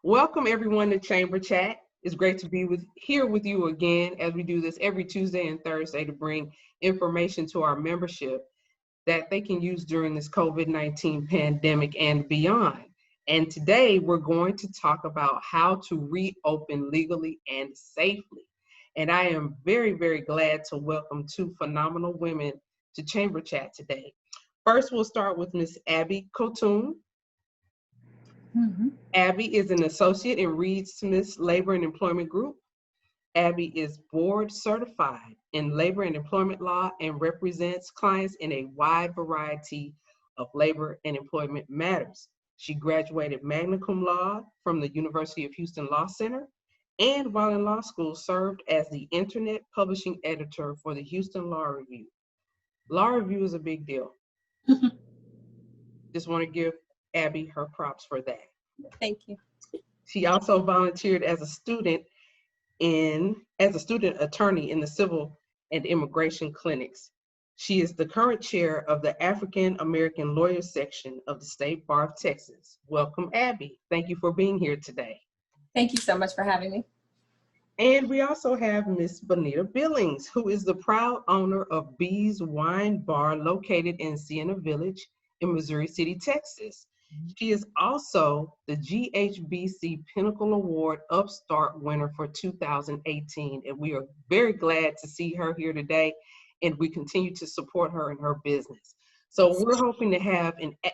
Welcome everyone to Chamber Chat. It's great to be here with you again as we do this every Tuesday and Thursday to bring information to our membership that they can use during this COVID-19 pandemic and beyond. And today we're going to talk about how to reopen legally and safely. And I am very, very glad to welcome two phenomenal women to Chamber Chat today. First, we'll start with Miss Abby Kotun. Abby is an associate in Reed Smith's Labor and Employment Group. Abby is board certified in labor and employment law and represents clients in a wide variety of labor and employment matters. She graduated magna cum laude from the University of Houston Law Center, and while in law school served as the internet publishing editor for the Houston Law Review. Law Review is a big deal. Just want to give Abby her props for that. Thank you. She also volunteered as a student attorney in the civil and immigration clinics. She is the current chair of the African American Lawyers section of the State Bar of Texas. Welcome, Abby. Thank you for being here today. Thank you so much for having me. And we also have Miss Bonita Billings, who is the proud owner of Bees Wine Bar located in Sienna Village in Missouri City, Texas. She is also the GHBC Pinnacle Award Upstart winner for 2018, and we are very glad to see her here today, and we continue to support her in her business. So we're hoping to have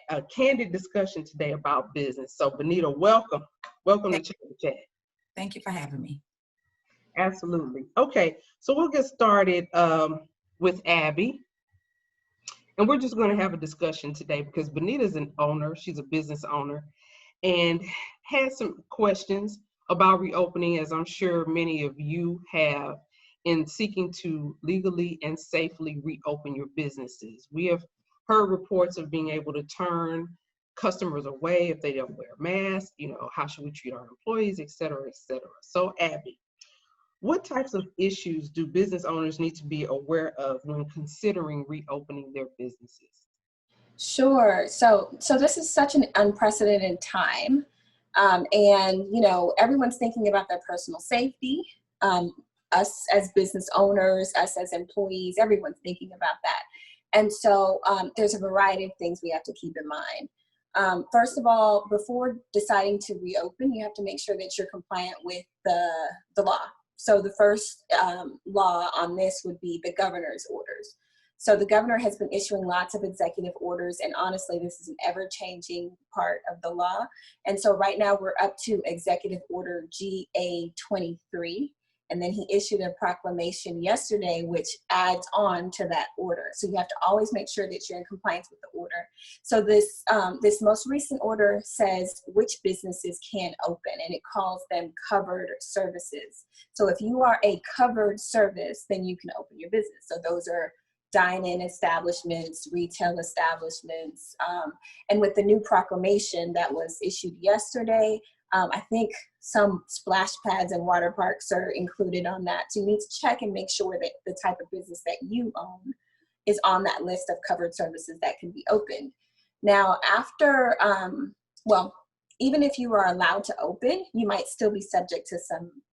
a candid discussion today about business. So Bonita, welcome. Welcome to Chamber Chat. Thank you for having me. Absolutely. Okay, so we'll get started with Abby. And we're just going to have a discussion today because Bonita's an owner, she's a business owner, and has some questions about reopening, as I'm sure many of you have, in seeking to legally and safely reopen your businesses. We have heard reports of being able to turn customers away if they don't wear masks, how should we treat our employees, et cetera, et cetera. So Abby, what types of issues do business owners need to be aware of when considering reopening their businesses? Sure. So this is such an unprecedented time. And, everyone's thinking about their personal safety. Us as business owners, us as employees, everyone's thinking about that. And so there's a variety of things we have to keep in mind. First of all, before deciding to reopen, you have to make sure that you're compliant with the law. So the first law on this would be the governor's orders. So the governor has been issuing lots of executive orders, and honestly, this is an ever-changing part of the law. And so right now we're up to Executive Order GA-23, and then he issued a proclamation yesterday which adds on to that order. So you have to always make sure that you're in compliance with the order. So this most recent order says which businesses can open, and it calls them covered services. So if you are a covered service, then you can open your business. So those are dine-in establishments, retail establishments, and with the new proclamation that was issued yesterday, I think some splash pads and water parks are included on that. So you need to check and make sure that the type of business that you own is on that list of covered services that can be opened. Now, after, even if you are allowed to open, you might still be subject to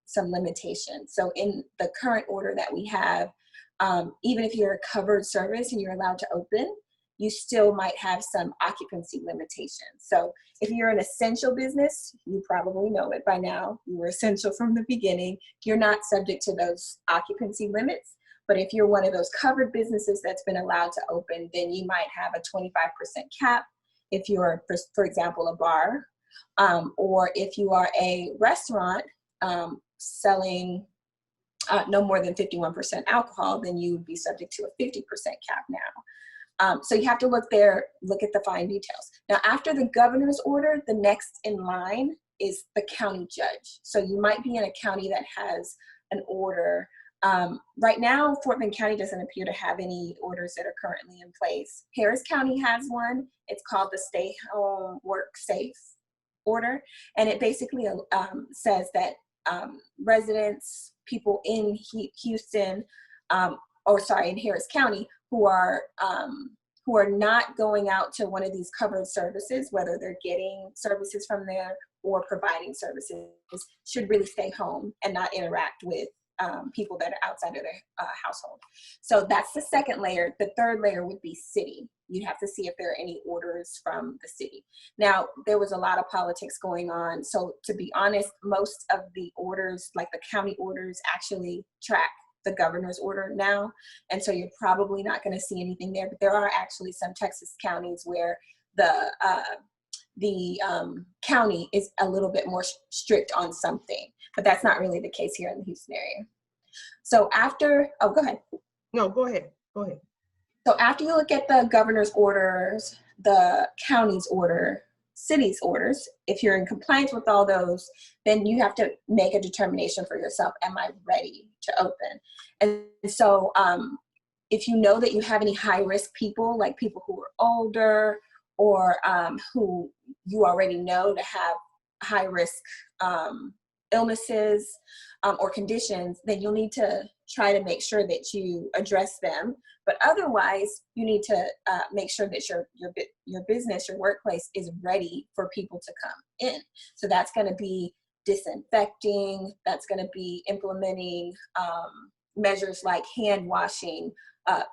some limitations. So in the current order that we have, even if you're a covered service and you're allowed to open, you still might have some occupancy limitations. So if you're an essential business, you probably know it by now, you were essential from the beginning, you're not subject to those occupancy limits. But if you're one of those covered businesses that's been allowed to open, then you might have a 25% cap if you're, for example, a bar, or if you are a restaurant selling no more than 51% alcohol, then you would be subject to a 50% cap now. So you have to look at the fine details. Now, after the governor's order, the next in line is the county judge. So you might be in a county that has an order. Right now, Fort Bend County doesn't appear to have any orders that are currently in place. Harris County has one. It's called the Stay Home Work Safe order. And it basically says that residents, people in Houston, in Harris County, who are not going out to one of these covered services, whether they're getting services from their or providing services should really stay home and not interact with people that are outside of their household. So that's the second layer. The third layer would be city. You'd have to see if there are any orders from the city. Now, there was a lot of politics going on. So to be honest, most of the orders, like the county orders, actually track the governor's order now. And so you're probably not going to see anything there. But there are actually some Texas counties where the county is a little bit more strict on something, but that's not really the case here in the Houston area. So after, oh, go ahead. No, go ahead. Go ahead. So after you look at the governor's orders, the county's order, city's orders, if you're in compliance with all those, then you have to make a determination for yourself. Am I ready to open? And so if you know that you have any high risk people, like people who are older or who you already know to have high risk illnesses or conditions, then you'll need to try to make sure that you address them. But otherwise, you need to make sure that your business, your workplace is ready for people to come in. So that's going to be disinfecting. That's going to be implementing measures like hand washing,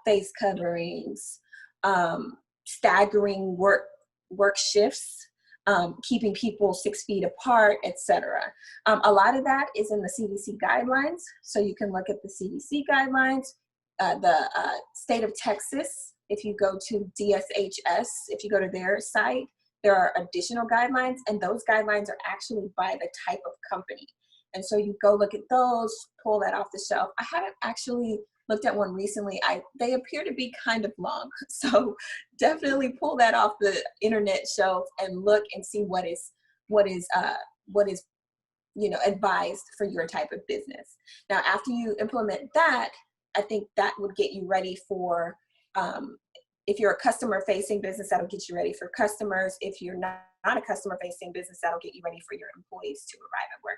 face coverings, staggering work shifts, keeping people 6 feet apart, etc. A lot of that is in the CDC guidelines. So you can look at the CDC guidelines. The state of Texas, if you go to DSHS, if you go to their site, there are additional guidelines, and those guidelines are actually by the type of company. And so you go look at those, pull that off the shelf. I haven't actually looked at one recently. They appear to be kind of long. So definitely pull that off the internet shelf and look and see what is advised for your type of business. Now, after you implement that, I think that would get you ready for, if you're a customer facing business, that'll get you ready for customers. If you're not a customer facing business, that'll get you ready for your employees to arrive at work.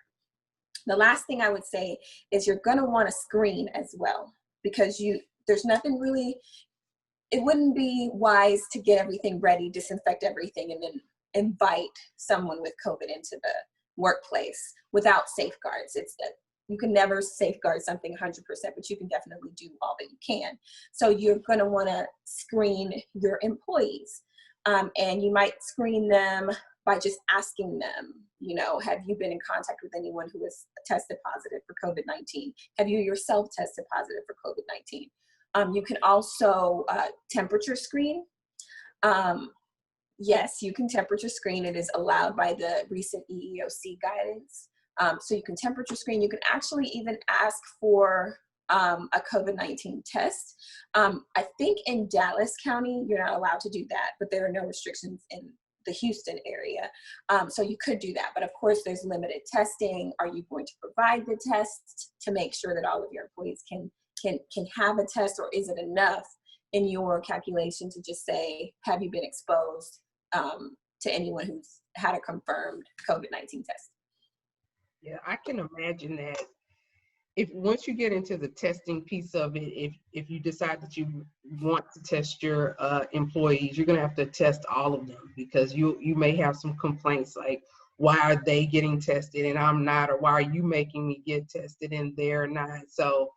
The last thing I would say is you're going to want to screen as well, because there's nothing really, it wouldn't be wise to get everything ready, disinfect everything, and then invite someone with COVID into the workplace without safeguards. You can never safeguard something 100%, but you can definitely do all that you can. So you're going to want to screen your employees, and you might screen them by just asking them, have you been in contact with anyone who has tested positive for COVID-19? Have you yourself tested positive for COVID-19? You can also temperature screen. Yes, you can temperature screen. It is allowed by the recent EEOC guidance. So you can temperature screen. You can actually even ask for a COVID-19 test. I think in Dallas County, you're not allowed to do that, but there are no restrictions in the Houston area. So you could do that, but of course there's limited testing. Are you going to provide the test to make sure that all of your employees can have a test, or is it enough in your calculation to just say, have you been exposed to anyone who's had a confirmed COVID-19 test? Yeah, I can imagine that once you get into the testing piece of it, if you decide that you want to test your employees, you're going to have to test all of them, because you may have some complaints like, why are they getting tested and I'm not, or why are you making me get tested and they're not? So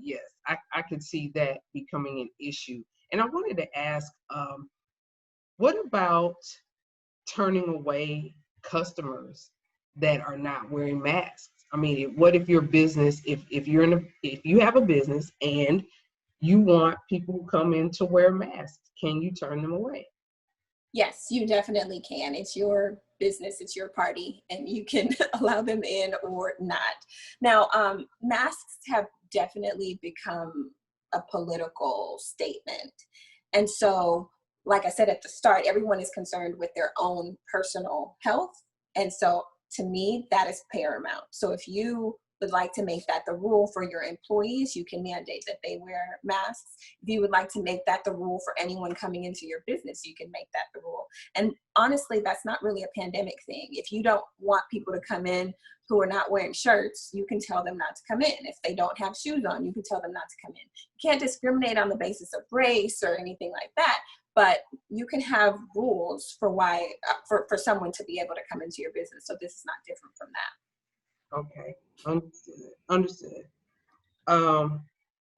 yes, I could see that becoming an issue. And I wanted to ask, what about turning away customers that are not wearing masks? I mean, what if your business, if you have a business and you want people who come in to wear masks, can you turn them away? Yes, you definitely can. It's your business, it's your party, and you can allow them in or not. Now, masks have definitely become a political statement. And so, like I said at the start, everyone is concerned with their own personal health. And so, to me, that is paramount. So if you would like to make that the rule for your employees, you can mandate that they wear masks. If you would like to make that the rule for anyone coming into your business, you can make that the rule. And honestly, that's not really a pandemic thing. If you don't want people to come in who are not wearing shirts, you can tell them not to come in. If they don't have shoes on, you can tell them not to come in. You can't discriminate on the basis of race or anything like that. but you can have rules for why, for someone to be able to come into your business. So this is not different from that. Okay, understood. Understood.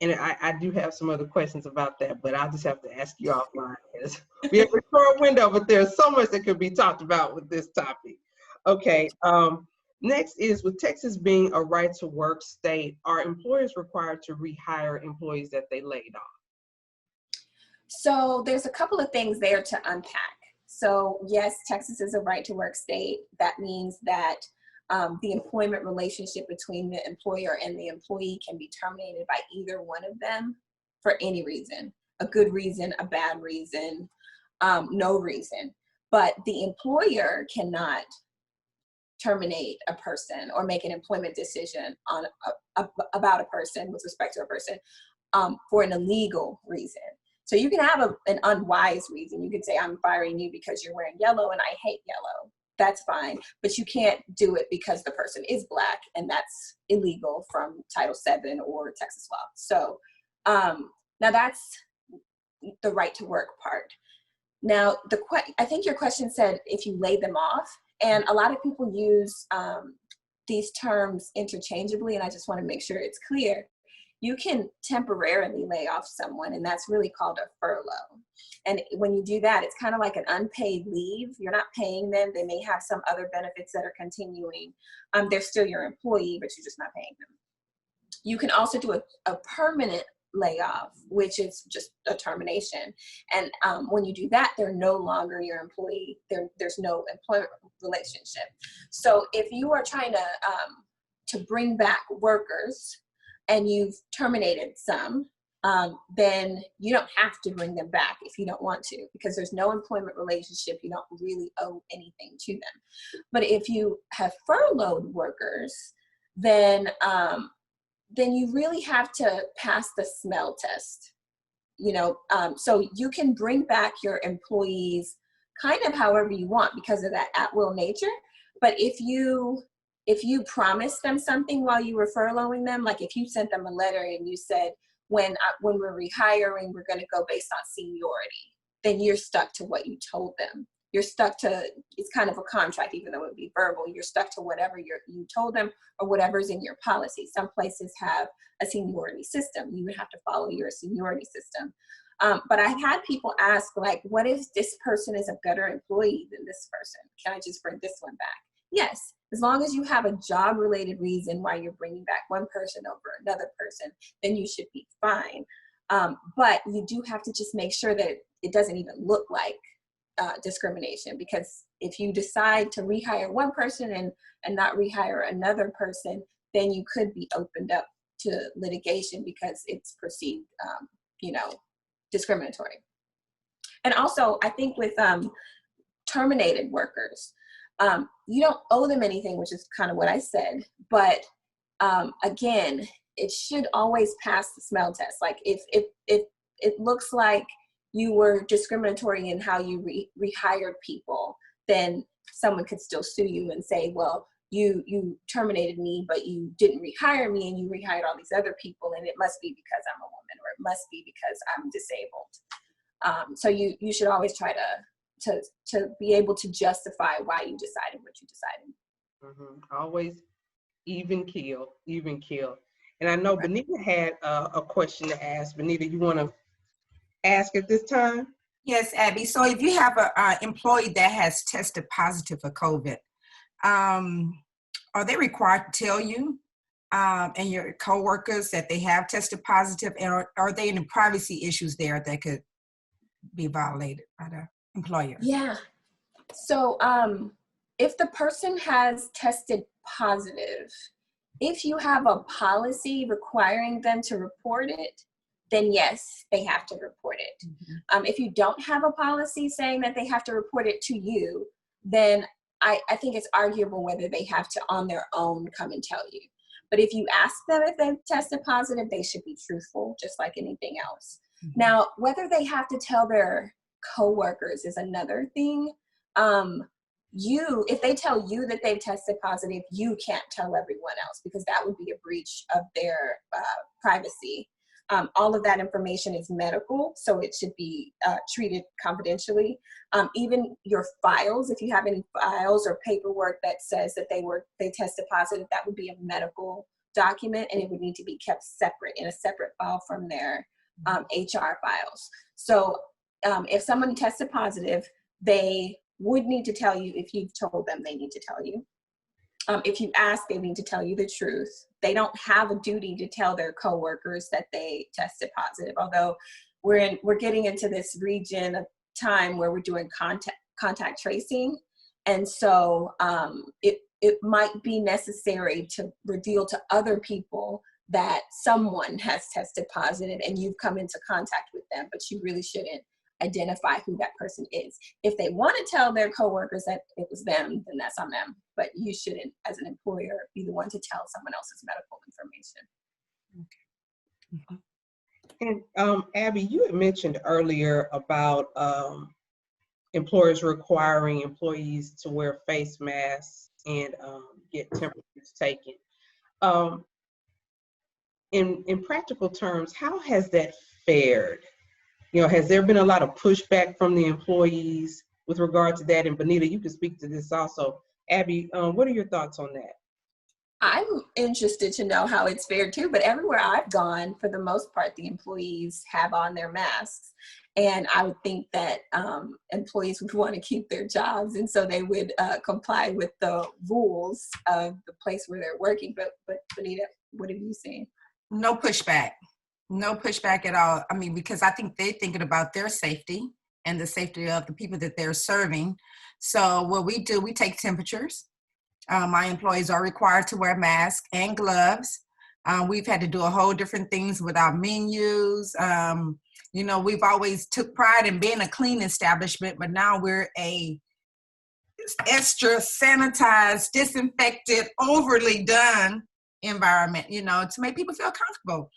And I do have some other questions about that, but I'll just have to ask you offline because we have a short window, but there's so much that could be talked about with this topic. Okay. Next is, with Texas being a right to work state, are employers required to rehire employees that they laid off? So there's a couple of things there to unpack. So yes, Texas is a right to work state. That means that the employment relationship between the employer and the employee can be terminated by either one of them for any reason, a good reason, a bad reason, no reason. But the employer cannot terminate a person or make an employment decision on about a person with respect to a person for an illegal reason. So you can have an unwise reason. You could say, I'm firing you because you're wearing yellow and I hate yellow. That's fine. But you can't do it because the person is Black, and that's illegal from Title VII or Texas law. So now that's the right to work part. Now, I think your question said if you lay them off, and a lot of people use these terms interchangeably, and I just want to make sure it's clear. You can temporarily lay off someone, and that's really called a furlough. And when you do that, it's kind of like an unpaid leave. You're not paying them. They may have some other benefits that are continuing. They're still your employee, but you're just not paying them. You can also do a permanent layoff, which is just a termination. And when you do that, they're no longer your employee. There's no employment relationship. So if you are trying to bring back workers and you've terminated some, then you don't have to bring them back if you don't want to, because there's no employment relationship. You don't really owe anything to them. But if you have furloughed workers, then you really have to pass the smell test. So you can bring back your employees kind of however you want because of that at-will nature. But if you promised them something while you were furloughing them, like if you sent them a letter and you said, when we're rehiring, we're going to go based on seniority, then you're stuck to what you told them. You're stuck to, it's kind of a contract, even though it would be verbal. You're stuck to whatever you told them or whatever's in your policy. Some places have a seniority system. You would have to follow your seniority system. But I've had people ask, like, what if this person is a better employee than this person? Can I just bring this one back? Yes, as long as you have a job-related reason why you're bringing back one person over another person, then you should be fine. But you do have to just make sure that it doesn't even look like discrimination, because if you decide to rehire one person and not rehire another person, then you could be opened up to litigation because it's perceived, discriminatory. And also, I think with terminated workers, you don't owe them anything, which is kind of what I said. But again, it should always pass the smell test. Like if it looks like you were discriminatory in how you rehired people, then someone could still sue you and say, well, you terminated me, but you didn't rehire me, and you rehired all these other people, and it must be because I'm a woman, or it must be because I'm disabled. So you should always try to be able to justify why you decided what you decided. Mm-hmm. Always even keel. And I know Bonita had a question to ask. Bonita, you want to ask at this time? Yes, Abby. So if you have an employee that has tested positive for COVID, are they required to tell you and your coworkers that they have tested positive, and are they any privacy issues there that could be violated by the employer? Yeah. So if the person has tested positive, if you have a policy requiring them to report it, then yes, they have to report it. Mm-hmm. If you don't have a policy saying that they have to report it to you, then I think it's arguable whether they have to on their own come and tell you. But if you ask them if they've tested positive, they should be truthful, just like anything else. Mm-hmm. Now, whether they have to tell their coworkers is another thing. If they tell you that they've tested positive, you can't tell everyone else, because that would be a breach of their privacy. All of that information is medical, so it should be treated confidentially. Even your files, if you have any files or paperwork that says that they tested positive, that would be a medical document, and it would need to be kept separate in a separate file from their HR files. So if someone tested positive, they would need to tell you. If you've told them, they need to tell you. If you ask, they need to tell you the truth. They don't have a duty to tell their coworkers that they tested positive, although we're getting into this region of time where we're doing contact tracing. And so it might be necessary to reveal to other people that someone has tested positive and you've come into contact with them, but you really shouldn't identify who that person is. If they want to tell their coworkers that it was them, then that's on them. But you shouldn't, as an employer, be the one to tell someone else's medical information. And Abby, you had mentioned earlier about employers requiring employees to wear face masks and get temperatures taken. In practical terms, how has that fared? You know, has there been a lot of pushback from the employees with regard to that? And Bonita, you can speak to this also. Abby, what are your thoughts on that? I'm interested to know how it's fared too, but everywhere I've gone, for the most part, the employees have on their masks. And I would think that employees would want to keep their jobs, and so they would comply with the rules of the place where they're working. But Bonita, what have you seen? No pushback. No pushback at all. I mean, because I think they're thinking about their safety and the safety of the people that they're serving. So what we do, we take temperatures. My employees are required to wear masks and gloves. We've had to do a whole different things with our menus. You know, we've always took pride in being a clean establishment, but now we're a extra sanitized, disinfected, overly done environment, you know, to make people feel comfortable.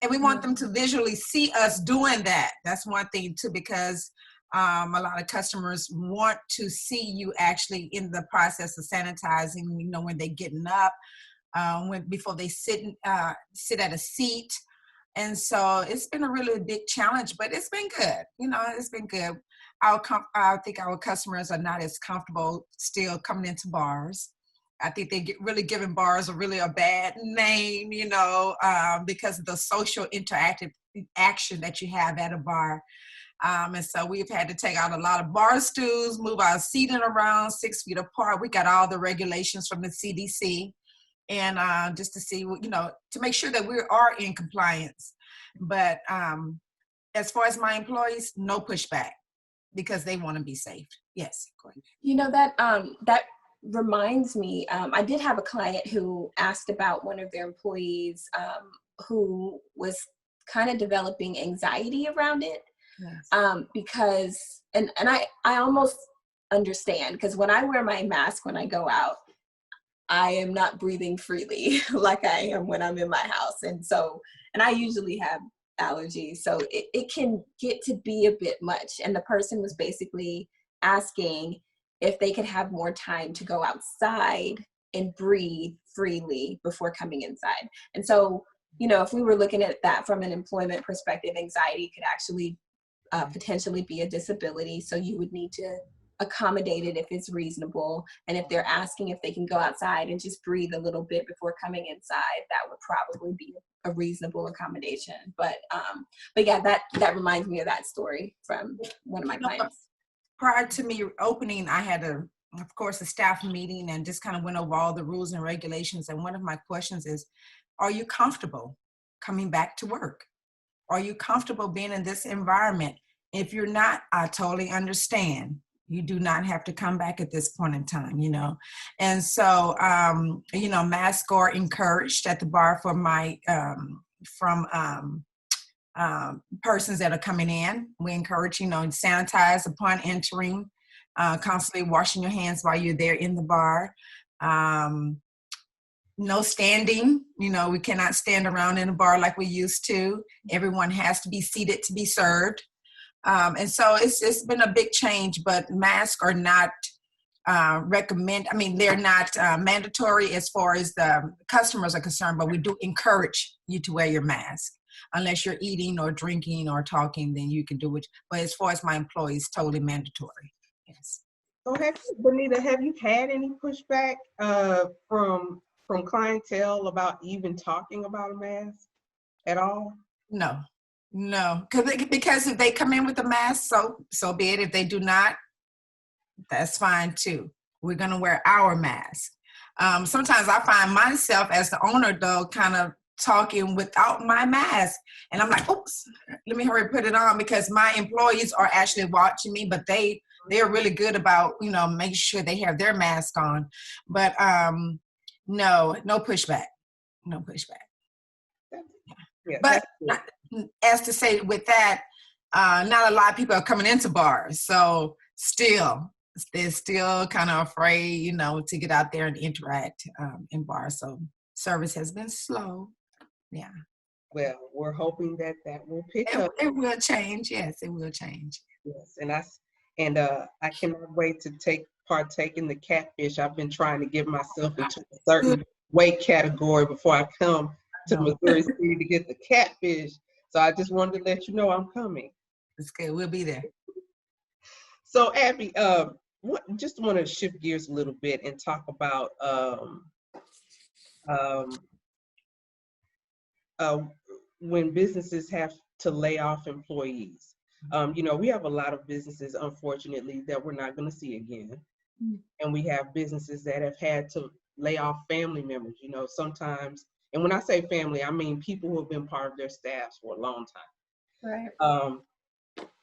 And we want them to visually see us doing that. That's one thing too, because a lot of customers want to see you actually in the process of sanitizing, you know, when they're getting up, before they sit at a seat. And so it's been a really big challenge, but it's been good. You know, it's been good. I think our customers are not as comfortable still coming into bars. I think they really giving bars a bad name, you know, because of the social interactive action that you have at a bar. And so we've had to take out a lot of bar stools, move our seating around 6 feet apart. We got all the regulations from the CDC, and just to see, you know, to make sure that we are in compliance. But as far as my employees, no pushback because they want to be safe. Yes, go ahead. You know, that reminds me, I did have a client who asked about one of their employees who was kind of developing anxiety around it. Yes. Because, and I almost understand, because when I wear my mask when I go out, I am not breathing freely like I am when I'm in my house. And so, and I usually have allergies, so it can get to be a bit much. And the person was basically asking if they could have more time to go outside and breathe freely before coming inside. And so, you know, if we were looking at that from an employment perspective, anxiety could actually potentially be a disability. So you would need to accommodate it if it's reasonable. And if they're asking if they can go outside and just breathe a little bit before coming inside, that would probably be a reasonable accommodation. But yeah, that reminds me of that story from one of my clients. Prior to me opening, I had of course, a staff meeting and just kind of went over all the rules and regulations. And one of my questions is, are you comfortable coming back to work? Are you comfortable being in this environment? If you're not, I totally understand. You do not have to come back at this point in time, you know. And so, you know, masks are encouraged at the bar for my, persons that are coming in. We encourage, you know, sanitize upon entering, constantly washing your hands while you're there in the bar. No standing, you know, we cannot stand around in a bar like we used to. Everyone has to be seated to be served. And so it's been a big change, but masks are not they're not mandatory as far as the customers are concerned, but we do encourage you to wear your mask. unless you're eating or drinking or talking, then you can do it. But as far as my employees, totally mandatory. Yes. So Bonita, have you had any pushback from clientele about even talking about a mask at all? No, no, because if they come in with a mask, so be it. If they do not, that's fine too. We're gonna wear our mask. Sometimes I find myself as the owner though, kind of talking without my mask, and I'm like, oops, let me hurry put it on, because my employees are actually watching me, but they're really good about, making sure they have their mask on. But no pushback, no pushback. Yeah, But as to say with that, not a lot of people are coming into bars, so they're still kind of afraid, to get out there and interact in bars. So service has been slow. Yeah. well, we're hoping that will pick up. It will change. Yes, it will change. Yes, and I cannot wait to partake in the catfish. I've been trying to get myself into a certain weight category before I come to Missouri City to get the catfish. So I just wanted to let you know I'm coming. It's good. We'll be there. So Abby, just want to shift gears a little bit and talk about when businesses have to lay off employees. We have a lot of businesses, unfortunately, that we're not going to see again. And we have businesses that have had to lay off family members, sometimes. And when I say family, I mean people who have been part of their staffs for a long time. Right.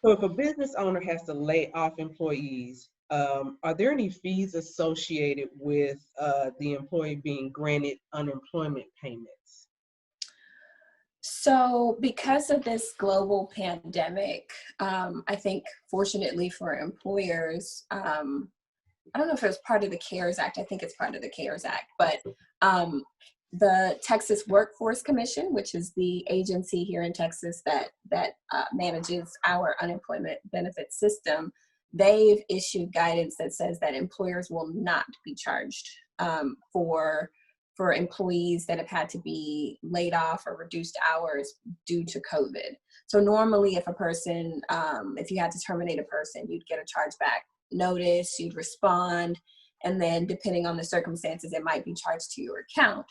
So if a business owner has to lay off employees, are there any fees associated with the employee being granted unemployment payments? So because of this global pandemic, I think fortunately for employers, I don't know if it was part of the CARES Act. I think it's part of the CARES Act, but the Texas Workforce Commission, which is the agency here in Texas that manages our unemployment benefit system, they've issued guidance that says that employers will not be charged for employees that have had to be laid off or reduced hours due to COVID. So normally if a person, if you had to terminate a person, you'd get a chargeback notice, you'd respond, and then depending on the circumstances, it might be charged to your account.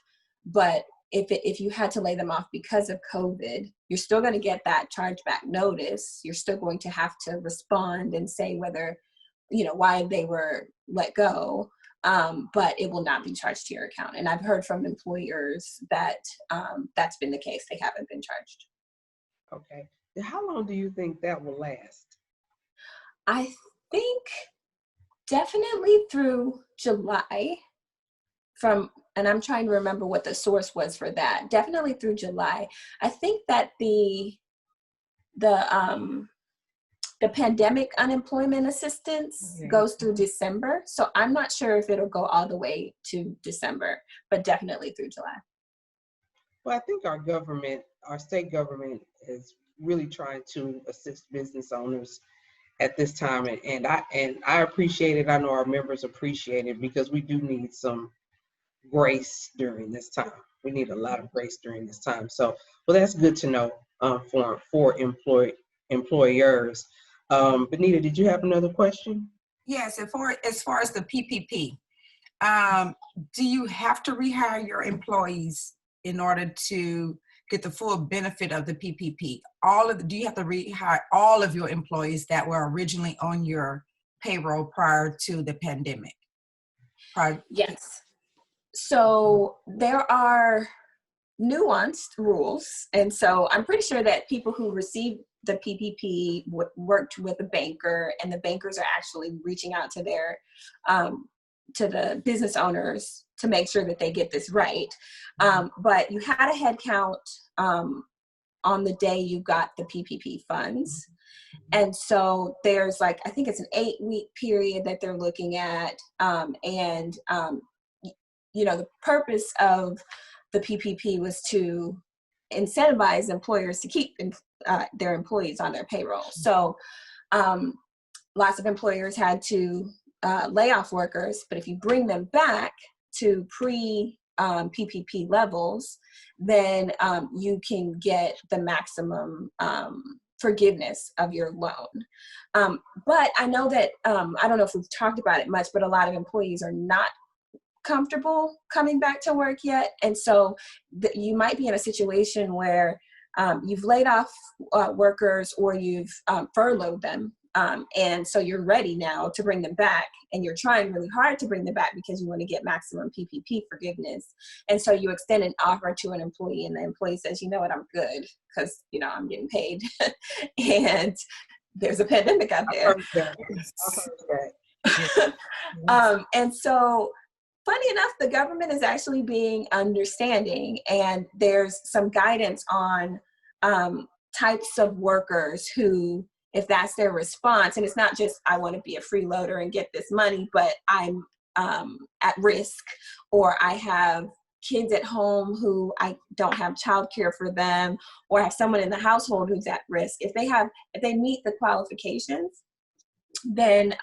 But if you had to lay them off because of COVID, you're still going to get that chargeback notice. You're still going to have to respond and say whether, why they were let go. But it will not be charged to your account. And I've heard from employers that that's been the case. They haven't been charged. Okay. How long do you think that will last? I think definitely through July and I'm trying to remember what the source was for that. Definitely through July. I think that the pandemic unemployment assistance goes through December. So I'm not sure if it'll go all the way to December, but definitely through July. Well, I think our state government is really trying to assist business owners at this time. And I appreciate it. I know our members appreciate it because we do need some grace during this time. We need a lot of grace during this time. So, well, that's good to know for employers. Bonita, did you have another question? Yes, as far as the PPP, do you have to rehire your employees in order to get the full benefit of the PPP? Do you have to rehire all of your employees that were originally on your payroll prior to the pandemic? Yes. So there are nuanced rules. And so I'm pretty sure that people who received the PPP worked with a banker, and the bankers are actually reaching out to to the business owners to make sure that they get this right. But you had a head count on the day you got the PPP funds. And so there's I think it's an 8-week period that they're looking at. The purpose of the PPP was to incentivize employers to keep their employees on their payroll. So lots of employers had to lay off workers, but if you bring them back to PPP levels, then you can get the maximum forgiveness of your loan. But I know that, I don't know if we've talked about it much, but a lot of employees are not comfortable coming back to work yet. And so you might be in a situation where you've laid off workers, or you've furloughed them. And so you're ready now to bring them back, and you're trying really hard to bring them back because you want to get maximum PPP forgiveness. And so you extend an offer to an employee, and the employee says, you know what, I'm good because, I'm getting paid. And there's a pandemic out there. I've heard that. And so funny enough, the government is actually being understanding, and there's some guidance on types of workers who, if that's their response, and it's not just, I want to be a freeloader and get this money, but I'm at risk, or I have kids at home who I don't have childcare for them, or I have someone in the household who's at risk. If they meet the qualifications, then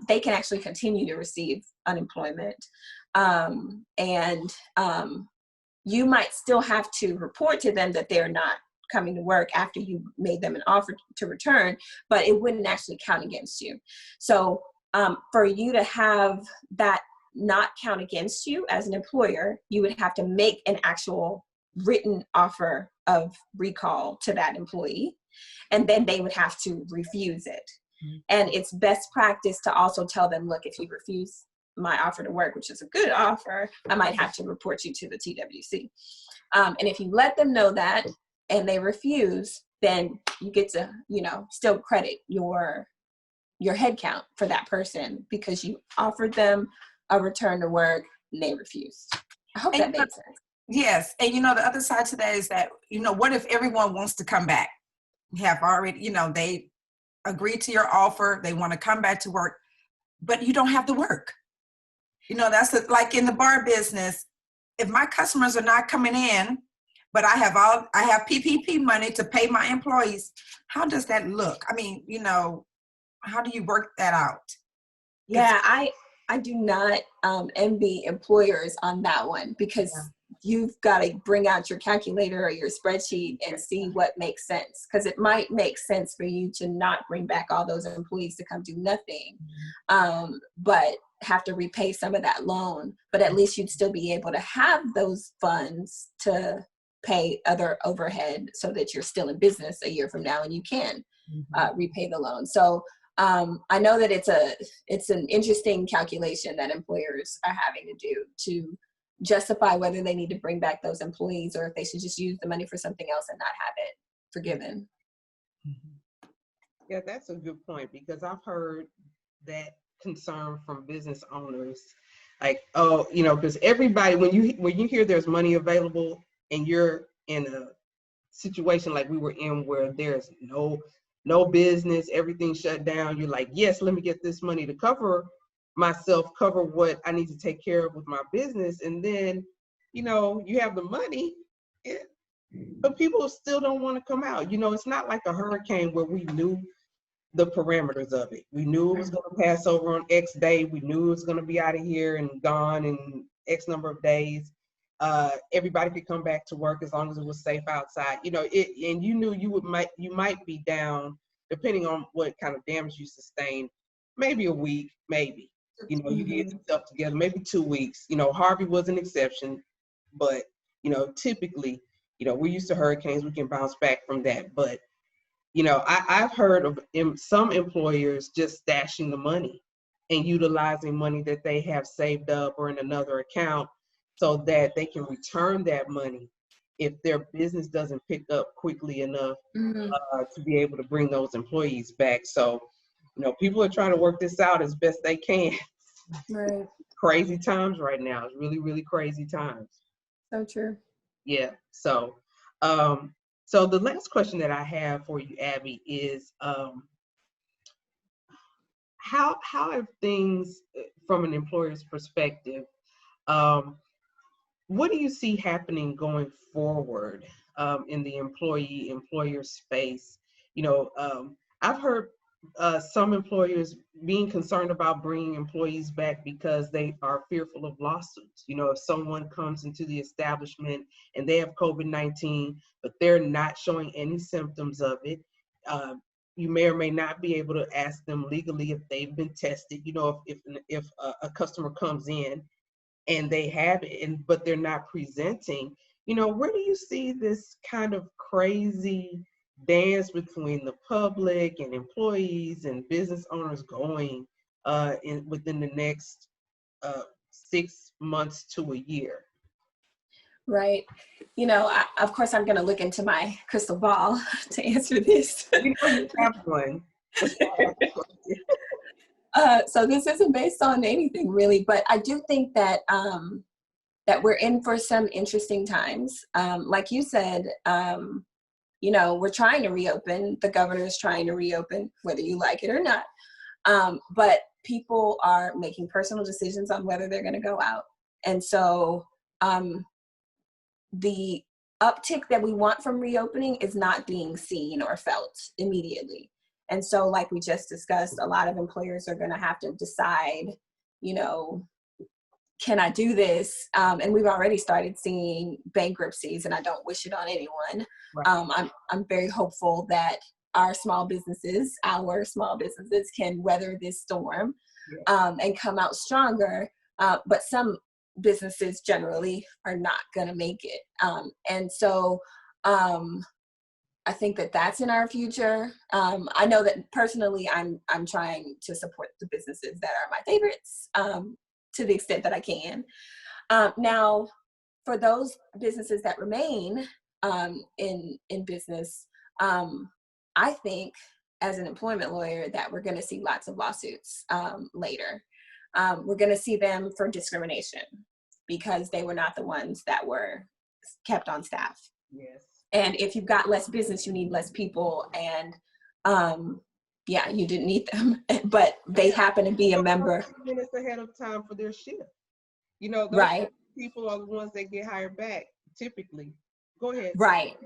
they can actually continue to receive unemployment. And you might still have to report to them that they're not coming to work after you made them an offer to return, but it wouldn't actually count against you. So for you to have that not count against you as an employer, you would have to make an actual written offer of recall to that employee, and then they would have to refuse it. Mm-hmm. And it's best practice to also tell them, look, if you refuse my offer to work, which is a good offer, I might have to report you to the TWC. And if you let them know that and they refuse, then you get to, still credit your head count for that person because you offered them a return to work and they refused. I hope that makes sense. Yes. And the other side to that is that, what if everyone wants to come back? Have already, they agreed to your offer, they want to come back to work, but you don't have the work. That's like in the bar business. If my customers are not coming in, but I have PPP money to pay my employees, how does that look? I mean, how do you work that out? Yeah, I do not envy employers on that one, because you've got to bring out your calculator or your spreadsheet and see what makes sense. Because it might make sense for you to not bring back all those employees to come do nothing, but have to repay some of that loan. But at least you'd still be able to have those funds to pay other overhead so that you're still in business a year from now and you can repay the loan. So I know that it's an interesting calculation that employers are having to do to justify whether they need to bring back those employees or if they should just use the money for something else and not have it forgiven. Yeah, that's a good point, because I've heard that concern from business owners, like, because everybody, when you hear there's money available and you're in a situation like we were in where there's no business, everything shut down, you're like, yes, let me get this money to cover myself, cover what I need to take care of with my business. And then, you have the money, but people still don't want to come out. It's not like a hurricane where we knew the parameters of it. We knew it was going to pass over on X day. We knew it was going to be out of here and gone in X number of days. Everybody could come back to work as long as it was safe outside. And you knew you might be down, depending on what kind of damage you sustained, maybe a week, maybe. You get yourself together, maybe 2 weeks. Harvey was an exception, but typically, we're used to hurricanes. We can bounce back from that. But I've heard of some employers just stashing the money and utilizing money that they have saved up or in another account so that they can return that money if their business doesn't pick up quickly enough to be able to bring those employees back. So, people are trying to work this out as best they can. Right. Crazy times right now. It's really, really crazy times. So true. Yeah. So, so the last question that I have for you, Abby, is how have things, from an employer's perspective, what do you see happening going forward in the employer space? I've heard some employers being concerned about bringing employees back because they are fearful of lawsuits. You know, if someone comes into the establishment and they have COVID-19, but they're not showing any symptoms of it, you may or may not be able to ask them legally if they've been tested. You know, if a customer comes in and they have it, but they're not presenting, you know, where do you see this kind of crazy dance between the public and employees and business owners going within the next 6 months to a year? Right. You know, of course, I'm going to look into my crystal ball to answer this. You know, you have one. So this isn't based on anything really, but I do think that that we're in for some interesting times. Like you said, you know, we're trying to reopen. The governor is trying to reopen, whether you like it or not. But people are making personal decisions on whether they're going to go out. And so the uptick that we want from reopening is not being seen or felt immediately. And so, like we just discussed, a lot of employers are going to have to decide, you know, can I do this? And we've already started seeing bankruptcies, and I don't wish it on anyone. Right. I'm very hopeful that our small businesses can weather this storm, and come out stronger. But some businesses generally are not going to make it. And so I think that that's in our future. I know that personally, I'm trying to support the businesses that are my favorites to the extent that I can. Now, for those businesses that remain in business, I think as an employment lawyer that we're going to see lots of lawsuits later. We're going to see them for discrimination because they were not the ones that were kept on staff. Yes. And if you've got less business, you need less people. And yeah, you didn't need them, but they happen to be a member. Minutes ahead of time for their shift. You know, those right. people are the ones that get hired back typically. Go ahead. Right.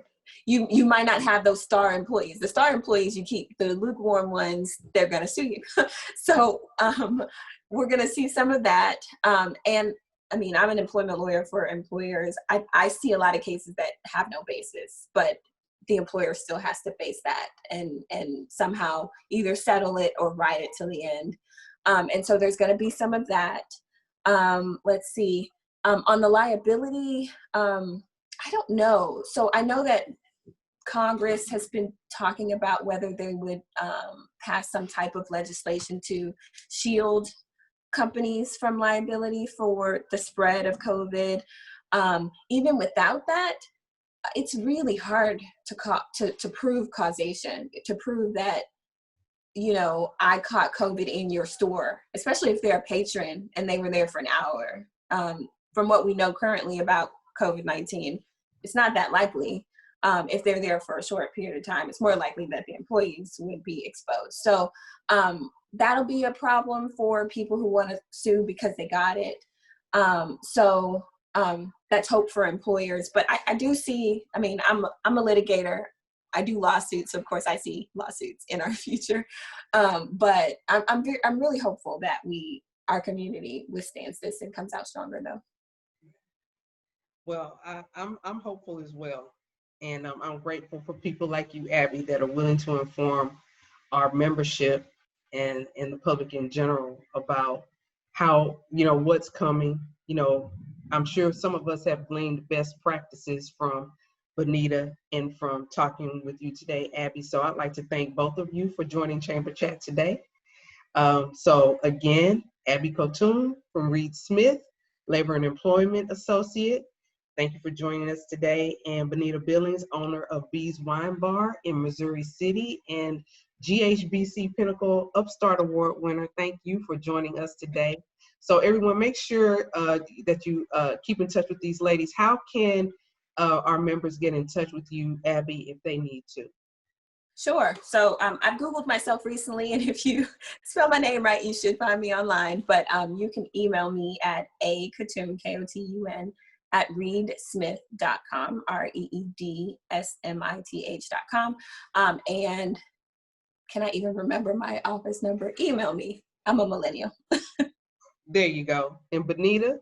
You might not have those star employees. The star employees you keep. The lukewarm ones, they're going to sue you. So we're going to see some of that. And I mean, I'm an employment lawyer for employers. I see a lot of cases that have no basis, but the employer still has to face that and somehow either settle it or ride it till the end. And so there's going to be some of that. Let's see. On the liability, I don't know. So I know that Congress has been talking about whether they would pass some type of legislation to shield companies from liability for the spread of COVID. Even without that, it's really hard to prove causation, to prove that, you know, I caught COVID in your store, especially if they're a patron and they were there for an hour. From what we know currently about COVID-19, it's not that likely. If they're there for a short period of time, it's more likely that the employees would be exposed. So that'll be a problem for people who want to sue because they got it. So that's hope for employers. But I do see, I mean, I'm a litigator. I do lawsuits. So of course, I see lawsuits in our future. But I'm really hopeful that our community withstands this and comes out stronger, though. Well, I'm hopeful as well. And I'm grateful for people like you, Abby, that are willing to inform our membership and the public in general about how, you know, what's coming. You know, I'm sure some of us have gleaned best practices from Bonita and from talking with you today, Abby. So I'd like to thank both of you for joining Chamber Chat today. So again, Abby Kotun from Reed Smith, Labor and Employment Associate. Thank you for joining us today. And Bonita Billings, owner of Bees Wine Bar in Missouri City and GHBC Pinnacle Upstart Award winner. Thank you for joining us today. So everyone, make sure that you keep in touch with these ladies. How can our members get in touch with you, Abby, if they need to? Sure. So I've Googled myself recently, and if you spell my name right, you should find me online. But you can email me at Kotun, Kotun, at reedsmith.com, reedsmith.com. And can I even remember my office number? Email me. I'm a millennial. There you go. And Bonita,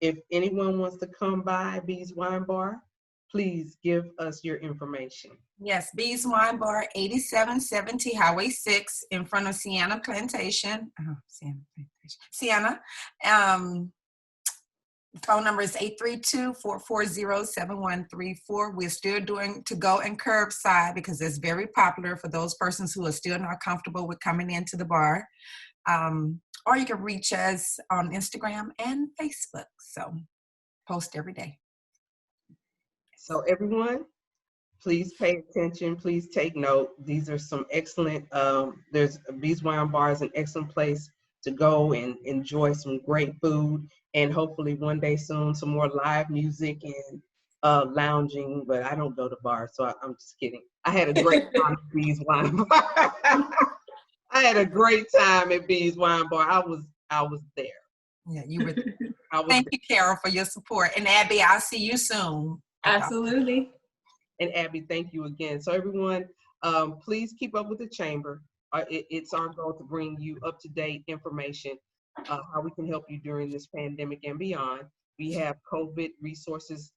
if anyone wants to come by B's Wine Bar, please give us your information. Yes, B's Wine Bar, 8770 Highway 6 in front of Sienna Plantation. Oh, Sienna. Phone number is 832-440-7134. We're still doing to-go and curbside because it's very popular for those persons who are still not comfortable with coming into the bar. Or you can reach us on Instagram and Facebook. So post every day. So everyone, please pay attention. Please take note. These are some excellent, there's B's Wine Bar is an excellent place to go and enjoy some great food. And hopefully one day soon, some more live music and lounging, but I don't go to bars, so I'm just kidding. I had a great time at B's Wine Bar. I had a great time at B's Wine Bar. I was there. Yeah, you were there. Thank you, Carol, for your support. And Abby, I'll see you soon. Absolutely. And Abby, thank you again. So everyone, please keep up with the chamber. It's our goal to bring you up-to-date information, how we can help you during this pandemic and beyond. We have COVID resources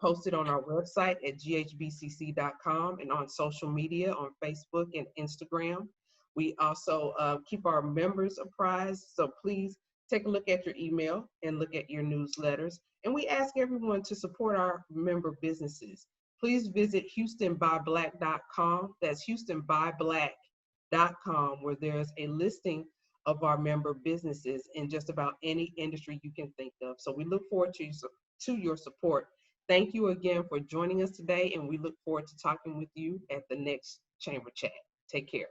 posted on our website at ghbcc.com and on social media on Facebook and Instagram. We also keep our members apprised, so please take a look at your email and look at your newsletters. And we ask everyone to support our member businesses. Please visit HoustonByBlack.com. That's HoustonByBlack.com, where there's a listing of our member businesses in just about any industry you can think of. So we look forward to your support. Thank you again for joining us today, and we look forward to talking with you at the next Chamber Chat. Take care.